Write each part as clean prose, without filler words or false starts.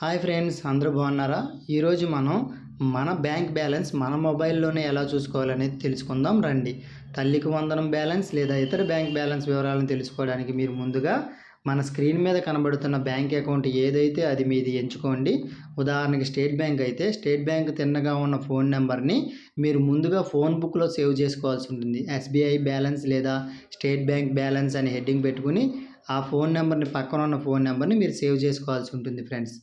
Hi friends, అందరూ బాగున్నారా? ఈరోజు మనం మన బ్యాంక్ బ్యాలెన్స్ మన మొబైల్లోనే ఎలా చూసుకోవాలనేది తెలుసుకుందాం రండి. తల్లికి వందనం బ్యాలెన్స్ లేదా ఇతర బ్యాంక్ బ్యాలెన్స్ వివరాలను తెలుసుకోవడానికి మీరు ముందుగా మన స్క్రీన్ మీద కనబడుతున్న బ్యాంక్ అకౌంట్ ఏదైతే అది మీది ఎంచుకోండి. ఉదాహరణకి స్టేట్ బ్యాంక్ అయితే స్టేట్ బ్యాంక్ తిన్నగా ఉన్న ఫోన్ నెంబర్ని మీరు ముందుగా ఫోన్ బుక్లో సేవ్ చేసుకోవాల్సి ఉంటుంది. ఎస్బీఐ బ్యాలెన్స్ లేదా స్టేట్ బ్యాంక్ బ్యాలెన్స్ అని హెడ్డింగ్ పెట్టుకుని ఆ ఫోన్ నెంబర్ని పక్కన ఉన్న ఫోన్ నెంబర్ని మీరు సేవ్ చేసుకోవాల్సి ఉంటుంది ఫ్రెండ్స్.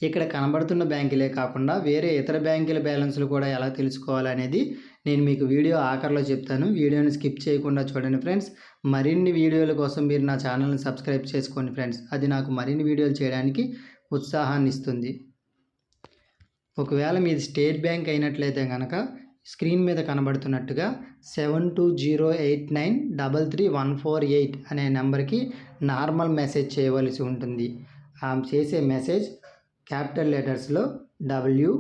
ఇక్కడ కనబడుతున్న బ్యాంకులే కాకుండా వేరే ఇతర బ్యాంకుల బ్యాలెన్స్లు కూడా ఎలా తెలుసుకోవాలనేది నేను మీకు వీడియో ఆఖరిలో చెప్తాను. వీడియోని స్కిప్ చేయకుండా చూడండి ఫ్రెండ్స్. మరిన్ని వీడియోల కోసం మీరు నా ఛానల్ని సబ్స్క్రైబ్ చేసుకోండి ఫ్రెండ్స్. అది నాకు మరిన్ని వీడియోలు చేయడానికి ఉత్సాహాన్ని ఇస్తుంది. ఒకవేళ మీది స్టేట్ బ్యాంక్ అయినట్లయితే కనుక స్క్రీన్ మీద కనబడుతున్నట్టుగా 7208933148 అనే నెంబర్కి నార్మల్ మెసేజ్ చేయవలసి ఉంటుంది. ఆ చేసే మెసేజ్ క్యాపిటల్ లెటర్స్లో WAREG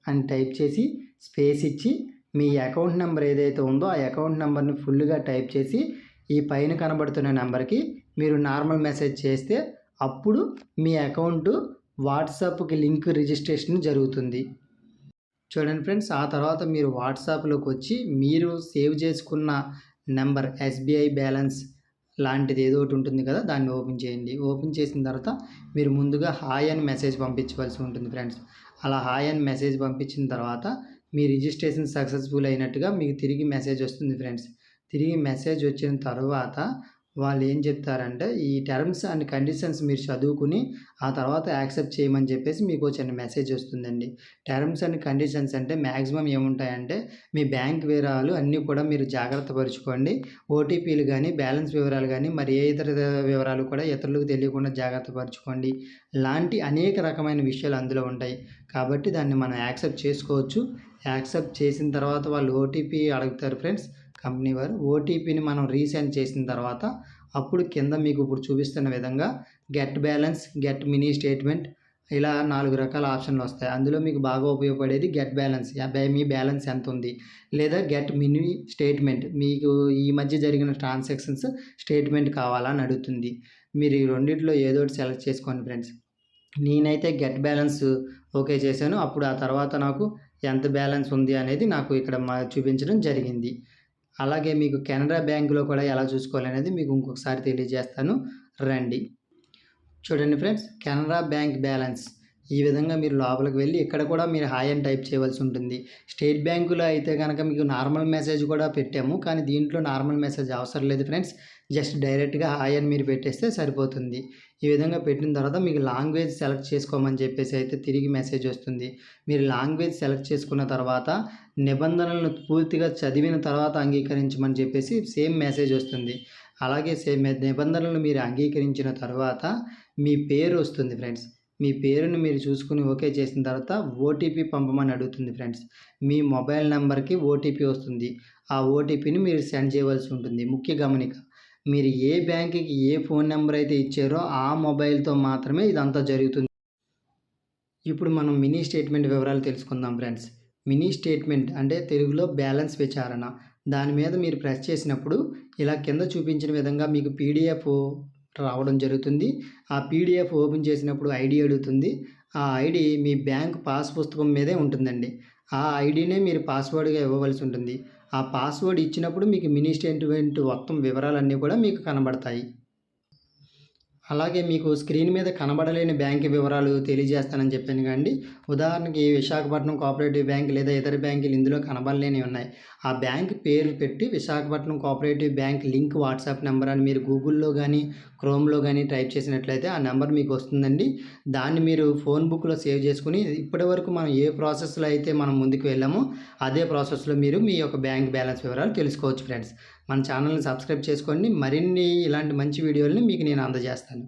అని టైప్ చేసి స్పేస్ ఇచ్చి మీ అకౌంట్ నెంబర్ ఏదైతే ఉందో ఆ అకౌంట్ నెంబర్ని ఫుల్గా టైప్ చేసి ఈ పైన కనబడుతున్న నెంబర్కి మీరు నార్మల్ మెసేజ్ చేస్తే అప్పుడు మీ అకౌంట్ వాట్సాప్కి లింక్ రిజిస్ట్రేషన్ జరుగుతుంది. చూడండి ఫ్రెండ్స్, ఆ తర్వాత మీరు వాట్సాప్లోకి వచ్చి మీరు సేవ్ చేసుకున్న నెంబర్ ఎస్బీఐ బ్యాలెన్స్ లాంటిది ఏదో ఒకటి ఉంటుంది కదా, దాన్ని ఓపెన్ చేయండి. ఓపెన్ చేసిన తర్వాత మీరు ముందుగా హాయ్ అని మెసేజ్ పంపించవలసి ఉంటుంది ఫ్రెండ్స్. అలా హాయ్ అని మెసేజ్ పంపించిన తర్వాత మీ రిజిస్ట్రేషన్ సక్సెస్ఫుల్ అయినట్టుగా మీకు తిరిగి మెసేజ్ వస్తుంది ఫ్రెండ్స్. తిరిగి మెసేజ్ వచ్చిన తర్వాత వాళ్ళు ఏం చెప్తారంటే ఈ టర్మ్స్ అండ్ కండిషన్స్ మీరు చదువుకుని ఆ తర్వాత యాక్సెప్ట్ చేయమని చెప్పేసి మీకు చిన్న మెసేజ్ వస్తుందండి. టర్మ్స్ అండ్ కండిషన్స్ అంటే మ్యాక్సిమం ఏముంటాయంటే మీ బ్యాంక్ వివరాలు అన్నీ కూడా మీరు జాగ్రత్త పరుచుకోండి. ఓటీపీలు కానీ బ్యాలెన్స్ వివరాలు కానీ మరి ఏ ఇతర వివరాలు కూడా ఇతరులకు తెలియకుండా జాగ్రత్త పరుచుకోండి లాంటి అనేక రకమైన విషయాలు అందులో ఉంటాయి. కాబట్టి దాన్ని మనం యాక్సెప్ట్ చేసుకోవచ్చు. యాక్సెప్ట్ చేసిన తర్వాత వాళ్ళు ఓటీపీ అడుగుతారు ఫ్రెండ్స్. కంపెనీ వారు ఓటీపీని మనం రీసెండ్ చేసిన తర్వాత అప్పుడు కింద మీకు ఇప్పుడు చూపిస్తున్న విధంగా get balance, get mini statement ఇలా 4 రకాల ఆప్షన్లు వస్తాయి. అందులో మీకు బాగా ఉపయోగపడేది గెట్ బ్యాలెన్స్, మీ బ్యాలెన్స్ ఎంత ఉంది, లేదా గెట్ మినీ స్టేట్మెంట్, మీకు ఈ మధ్య జరిగిన ట్రాన్సాక్షన్స్ స్టేట్మెంట్ కావాలా అని అడుగుతుంది. మీరు ఈ రెండిట్లో ఏదో ఒకటి సెలెక్ట్ చేసుకోండి ఫ్రెండ్స్. నేనైతే గెట్ బ్యాలెన్స్ ఓకే చేశాను. అప్పుడు ఆ తర్వాత నాకు ఎంత బ్యాలెన్స్ ఉంది అనేది నాకు ఇక్కడ చూపించడం జరిగింది. అలాగే మీకు కెనరా బ్యాంకులో కూడా ఎలా చూసుకోవాలనేది మీకు ఇంకొకసారి తెలియజేస్తాను రండి. చూడండి ఫ్రెండ్స్, కెనరా బ్యాంక్ బ్యాలెన్స్ ఈ విధంగా మీరు లోపలికి వెళ్ళి ఇక్కడ కూడా మీరు హాయ్ అని టైప్ చేయవలసి ఉంటుంది. స్టేట్ బ్యాంకులో అయితే కనుక మీకు నార్మల్ మెసేజ్ కూడా పెట్టాము, కానీ దీంట్లో నార్మల్ మెసేజ్ అవసరం లేదు ఫ్రెండ్స్. జస్ట్ డైరెక్ట్గా హాయ్ అని మీరు పెట్టేస్తే సరిపోతుంది. ఈ విధంగా పెట్టిన తర్వాత మీకు లాంగ్వేజ్ సెలెక్ట్ చేసుకోమని చెప్పేసి అయితే తిరిగి మెసేజ్ వస్తుంది. మీరు లాంగ్వేజ్ సెలెక్ట్ చేసుకున్న తర్వాత నిబంధనలను పూర్తిగా చదివిన తర్వాత అంగీకరించమని చెప్పేసి సేమ్ మెసేజ్ వస్తుంది. అలాగే సేమ్ నిబంధనలను మీరు అంగీకరించిన తర్వాత మీ పేరు వస్తుంది ఫ్రెండ్స్. మీ పేరుని మీరు చూసుకుని ఓకే చేసిన తర్వాత ఓటీపీ పంపమని అడుగుతుంది ఫ్రెండ్స్. మీ మొబైల్ నెంబర్కి ఓటీపీ వస్తుంది. ఆ ఓటీపీని మీరు సెండ్ చేయవలసి ఉంటుంది. ముఖ్య గమనిక, మీరు ఏ బ్యాంకుకి ఏ ఫోన్ నెంబర్ అయితే ఇచ్చారో ఆ మొబైల్తో మాత్రమే ఇదంతా జరుగుతుంది. ఇప్పుడు మనం మినీ స్టేట్మెంట్ వివరాలు తెలుసుకుందాం ఫ్రెండ్స్. మినీ స్టేట్మెంట్ అంటే తెలుగులో బ్యాలెన్స్ విచారణ. దాని మీద మీరు ప్రెస్ చేసినప్పుడు ఇలా కింద చూపించిన విధంగా మీకు పీడిఎఫ్ రావడం జరుగుతుంది. ఆ పీడిఎఫ్ ఓపెన్ చేసినప్పుడు ఐడి అడుగుతుంది. ఆ ఐడి మీ బ్యాంక్ పాస్ పుస్తకం మీదే ఉంటుందండి. ఆ ఐడినే మీరు పాస్వర్డ్గా ఇవ్వవలసి ఉంటుంది. ఆ పాస్వర్డ్ ఇచ్చినప్పుడు మీకు మినీ స్టేట్మెంట్ మొత్తం వివరాలన్నీ కూడా మీకు కనబడతాయి. అలాగే మీకు స్క్రీన్ మీద కనబడలేని బ్యాంక్ వివరాలు తెలియజేస్తానని చెప్పాను కండి. ఉదాహరణకి విశాఖపట్నం కోఆపరేటివ్ బ్యాంక్ లేదా ఇతర బ్యాంకులు ఇందులో కనబడలేనివి ఉన్నాయి. ఆ బ్యాంక్ పేరు పెట్టి Visakhapatnam cooperative bank link WhatsApp number అని మీరు గూగుల్లో కానీ క్రోమ్లో కానీ టైప్ చేసినట్లయితే ఆ నెంబర్ మీకు వస్తుందండి. దాన్ని మీరు ఫోన్ బుక్లో సేవ్ చేసుకుని ఇప్పటివరకు మనం ఏ ప్రాసెస్లో అయితే మనం ముందుకు వెళ్ళామో అదే ప్రాసెస్లో మీరు మీ యొక్క బ్యాంక్ బ్యాలెన్స్ వివరాలు తెలుసుకోవచ్చు ఫ్రెండ్స్. మన ఛానల్ని సబ్స్క్రైబ్ చేసుకోండి. మరిన్ని ఇలాంటి మంచి వీడియోలని మీకు నేను అందజేస్తాను.